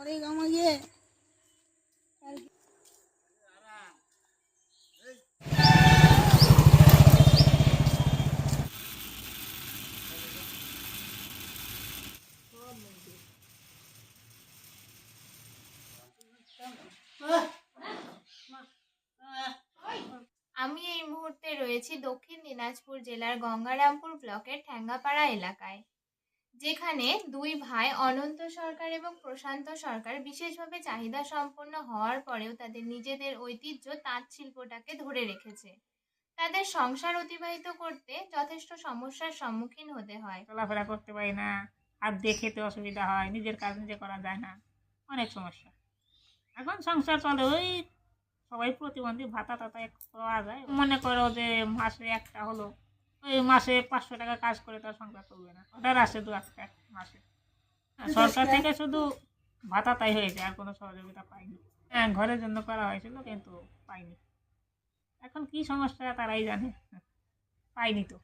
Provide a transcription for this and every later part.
অনেক আমাকে আমি এই মুহূর্তে রয়েছি দক্ষিণ দিনাজপুর জেলার গঙ্গারামপুর ব্লকের ঠ্যাঙ্গাপাড়া এলাকায়, যেখানে দুই ভাই অনন্ত সরকার এবং প্রশান্ত সরকার বিশেষভাবে চাহিদা সম্পন্ন হওয়ার পরেও তাদের নিজেদের ঐতিহ্য তাঁত শিল্পটাকে ধরে রেখেছে। তাদের সংসার অতিবাহিত করতে যথেষ্ট সমস্যার সম্মুখীন হতে হয়। চলাফেরা করতে পারি না, হাত দিয়ে খেতে অসুবিধা হয়, নিজের কাজ নিজে করা যায় না, অনেক সমস্যা। এখন সংসার চলে ওই সবাই প্রতিবন্ধী ভাতা টাতা একটু পাওয়া যায়। মনে করো যে মাসে একটা হলো, ওই মাসে 500 টাকা কাজ করে তার সংসার চলবে না, অর্ডার আসে 2-1 মাসে। সরকার থেকে শুধু ভাতা তাই হয়েছে, আর কোনো সহযোগিতা পাইনি। হ্যাঁ, ঘরের জন্য করা হয়েছিল কিন্তু পাইনি। এখন কি সমস্যা তারাই জানে, পাইনি তো।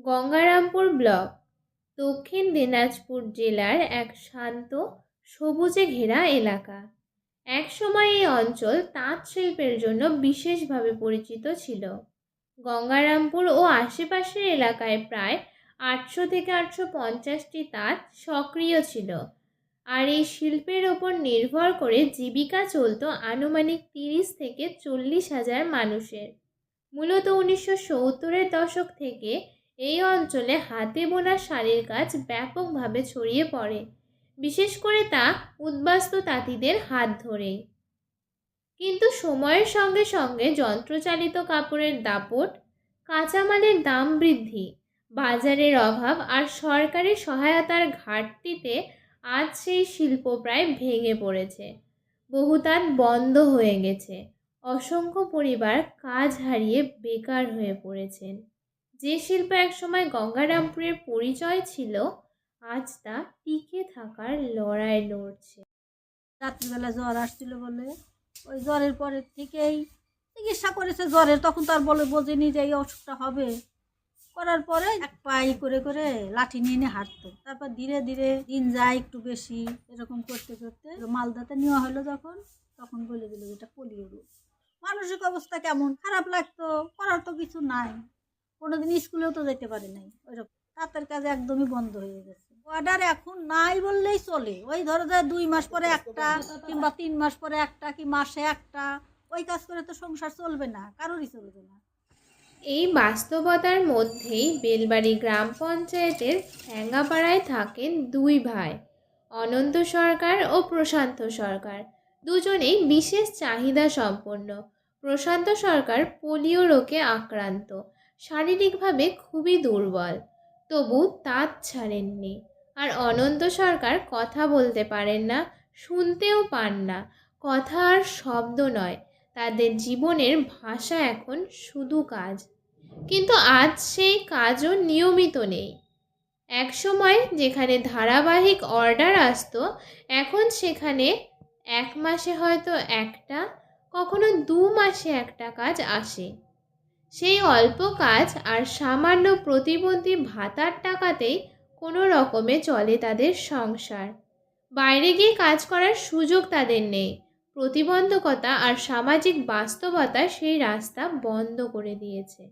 গঙ্গারামপুর ব্লক দক্ষিণ দিনাজপুর জেলার এক শান্ত সবুজে ঘেরা এলাকা। একসময় এই অঞ্চল তাঁত শিল্পের জন্য বিশেষভাবে পরিচিত ছিল। গঙ্গারামপুর ও আশেপাশের এলাকায় প্রায় 800 থেকে 850টি তাঁত সক্রিয় ছিল, আর এই শিল্পের ওপর নির্ভর করে জীবিকা চলত আনুমানিক 30 থেকে 40 হাজার মানুষের। মূলত 1970-এর দশক থেকে এই অঞ্চলে হাতে বোনা শাড়ির কাজ ব্যাপকভাবে ছড়িয়ে পড়ে, বিশেষ করে তা উদ্বাস্তু তাঁতিদের হাত ধরেই। কিন্তু সময়ের সঙ্গে সঙ্গে যন্ত্রচালিত কাপড়ের দাপট, কাঁচামালের দাম বৃদ্ধি, বাজারের অভাব আর সরকারি সহায়তার ঘাটতিতে আজ সেই শিল্প প্রায় ভেঙে পড়েছে। বহু তাঁত বন্ধ হয়ে গেছে, অসংখ্য পরিবার কাজ হারিয়ে বেকার হয়ে পড়েছেন। যে শিল্প একসময় গঙ্গারামপুরের পরিচয় ছিল, আজ তা টিকে থাকার লড়াই লড়ছে। রাত্রিবেলা জ্বর আসছিল বলে ওই জ্বরের পরের থেকেই চিকিৎসা করেছে জ্বরের, তখন তো আর বোঝেনি যে এই অসুখটা হবে। করার পরে এক পাই করে করে লাঠি নিয়ে নিয়ে হাঁটতো। তারপর ধীরে ধীরে দিন যায় একটু বেশি, এরকম করতে করতে মালদাতে নেওয়া হলো যখন, তখন বলে দিল এটা পোলিও রোগ। মানসিক অবস্থা কেমন খারাপ লাগতো, করার তো কিছু নাই। কোনোদিন স্কুলেও তো যেতে পারে নাই, ওইরকম তাঁতের কাজ একদমই বন্ধ হয়ে গেছে। অর্ডার এখন নাই বললেই চলে। ওই ধরো যে 2 মাস পরে একটা, কিংবা 3 মাস পরে একটা, কি মাসে একটা, ওই কাজ করে তো সংসার চলবে না, কারোরই চলবে না। এই বাস্তবতার মধ্যেই বেলবাড়ি গ্রাম পঞ্চায়েতের ঠ্যাঙ্গাপাড়ায় থাকেন দুই ভাই, অনন্ত সরকার ও প্রশান্ত সরকার। দুজনেই বিশেষ চাহিদা সম্পন্ন। প্রশান্ত সরকার পোলিও রোগে আক্রান্ত, শারীরিকভাবে খুবই দুর্বল, তবু তাঁত ছাড়েননি। আর অনন্ত সরকার কথা বলতে পারেন না, শুনতেও পান না, কথা আর শব্দ নয়, তাদের জীবনের ভাষা এখন শুধু কাজ। কিন্তু আজ সেই কাজও নিয়মিত নেই। এক সময় যেখানে ধারাবাহিক অর্ডার আসতো, এখন সেখানে 1 মাসে হয়তো একটা, কখনো 2 মাসে একটা কাজ আসে। সেই অল্প কাজ আর সামান্য প্রতিবন্ধী ভাতার টাকাতেই কোনো রকমে চলে তাদের সংসার। বাইরে গিয়ে কাজ করার সুযোগ তাদের নেই। প্রতিবন্ধকতা আর সামাজিক বাস্তবতা সেই রাস্তা বন্ধ করে দিয়েছে।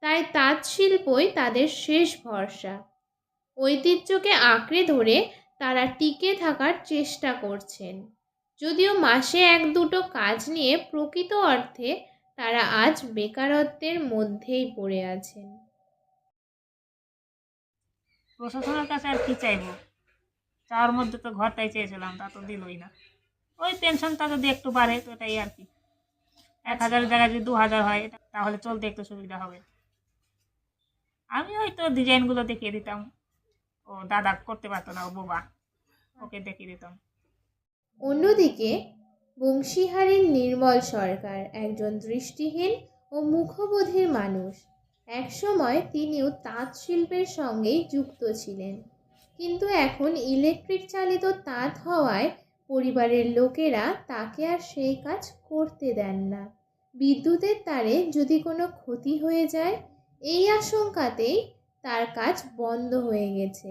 তাই তাঁত শিল্পই তাদের শেষ ভরসা। ঐতিহ্যকে আঁকড়ে ধরে তারা টিকে থাকার চেষ্টা করছেন, যদিও মাসে 1-2টো কাজ নিয়ে প্রকৃত অর্থে তারা আজ বেকারত্বের মধ্যেই পড়ে আছেন। প্রশাসনের কাছে আর কি চাইবো, চাওয়ার মধ্যে তো ঘরটাই চেয়েছিলাম, তা তো দিলই না। ওই পেনশনটা যদি একটু বাড়ে তো এটাই আর কি। 1000-এর জায়গায় যদি 2000 হয় তাহলে চলতে একটু সুবিধা হবে। আমি হয়তো ডিজাইনগুলো দেখিয়ে দিতাম, ও দাদা করতে পারতো না, ও বোবা, ওকে দেখিয়ে দিতাম। অন্যদিকে বংশীহারির নির্মল সরকার একজন দৃষ্টিহীন ও মুখবধির মানুষ। একসময় তিনিও তাঁত শিল্পের সঙ্গেই যুক্ত ছিলেন, কিন্তু এখন ইলেকট্রিক চালিত তাঁত হওয়ায় পরিবারের লোকেরা তাকে আর সেই কাজ করতে দেন না। বিদ্যুতের তারে যদি কোনো ক্ষতি হয়ে যায়, এই আশঙ্কাতেই তার কাজ বন্ধ হয়ে গেছে।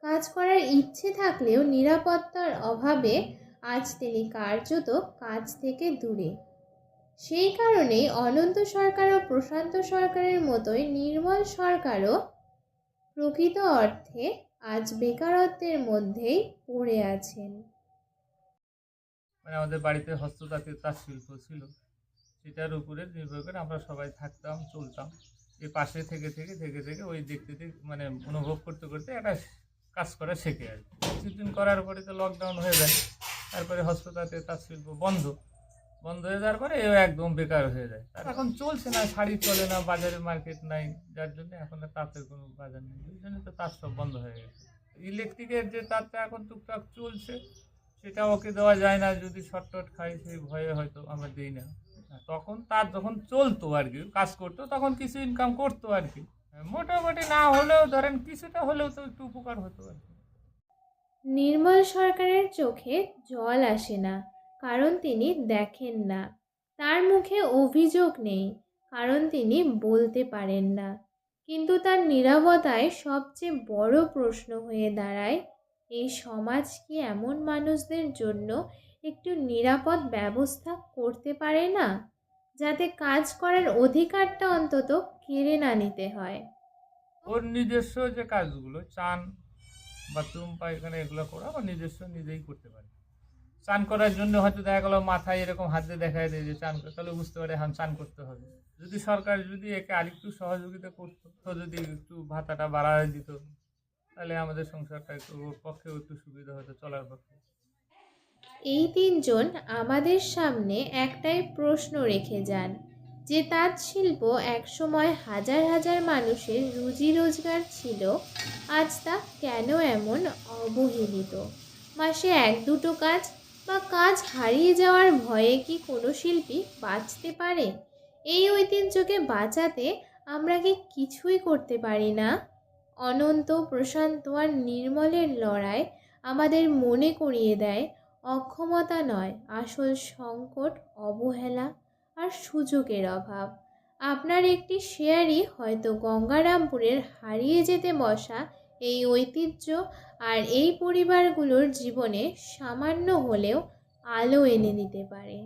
কাজ করার ইচ্ছে থাকলেও নিরাপত্তার অভাবে আজ তিনি কার্যত কাজ থেকে দূরে। সেই কারণেই অনন্ত সরকার ও প্রশান্ত সরকারের মতোই নির্মল সরকারও প্রকৃত অর্থে আজ বেকারত্বের মধ্যেই পড়ে আছেন। মানে আমাদের বাড়িতে হস্ততাঁতের তাঁত শিল্প ছিল, সেটার উপরে নির্ভর করে আমরা সবাই থাকতাম, চলতাম। এই পাশে থেকে থেকে থেকে থেকে ওই দেখতে দেখতে মানে অনুভব করতে করতে একটা কাজ করা শেখে আর কি। কিছুদিন করার পরে তো লকডাউন হয়ে যায়, তারপরে হস্ততাঁতের তাঁত শিল্প বন্ধ হয়ে যাওয়ার পরে এও একদম বেকার হয়ে যায়। আর এখন চলছে না, শাড়ি চলে না, বাজারে মার্কেট নাই, যার জন্য এখন আর তাঁতের কোনো বাজার নেই, ওই জন্য তো তাঁত সব বন্ধ হয়ে গেছে। ইলেকট্রিকের যে তাঁতটা এখন টুকটাক চলছে, সেটা ওকে দেওয়া যায় না, যদি শর্টট খাই সেই ভয়ে হয়তো আমরা দিই না। তখন তার যখন চলতো আর কি, কাজ করতো, তখন কিছু ইনকাম করতো আর কি, মোটামুটি না হলেও ধরেন কিছুটা হলেও তো একটু উপকার হতো আর কি। নির্মল সরকারের চোখে জল আসে না, কারণ তিনি দেখেন না। তার মুখে অভিযোগ নেই, কারণ তিনি বলতে পারেন না। কিন্তু তার নীরবতায় সবচেয়ে বড় প্রশ্ন হয়ে দাঁড়ায়, এই সমাজ কি এমন মানুষদের জন্য একটু নিরাপদ ব্যবস্থা করতে পারে না, যাতে কাজ করার অধিকারটা অন্তত কেড়ে না নিতে হয়। ওর নিজস্ব যে কাজগুলো, চান, বাথরুম, পায়খানা, এগুলো করা ও নিজস্ব নিজেই করতে পারে। চান করার জন্য হয়তো দেখা গেলো মাথায় এরকম হাত দিয়ে দেখায় দেয় যে চান করে, তাহলে বুঝতে পারে এখন চান করতে হবে। যদি সরকার যদি একে আরেকটু সহযোগিতা করতো, তো যদি একটু ভাতাটা বাড়ায় দিত, তাহলে আমাদের সংসারটা একটু ওর পক্ষেও একটু সুবিধা হতো চলার পক্ষে। এই তিনজন আমাদের সামনে একটাই প্রশ্ন রেখে যান, যে তাঁত শিল্প একসময় হাজার হাজার মানুষের রুজি রোজগার ছিল, আজ তা কেন এমন অবহেলিত? মাসে এক দুটো কাজ বা কাজ হারিয়ে যাওয়ার ভয়ে কি কোনো শিল্পী বাঁচতে পারে? এই ঐতিহ্যকে বাঁচাতে আমরা কি কিছুই করতে পারি না? অনন্ত, প্রশান্ত আর নির্মলের লড়াই আমাদের মনে করিয়ে দেয়, অক্ষমতা নয়, আসল সংকট অবহেলা আর সুযোগের অভাব। আপনার একটি শেয়ারই হয়তো গঙ্গারামপুরের হারিয়ে যেতে বসা এই ঐতিহ্য আর এই পরিবারগুলোর জীবনে সামান্য হলেও আলো এনে দিতে পারে।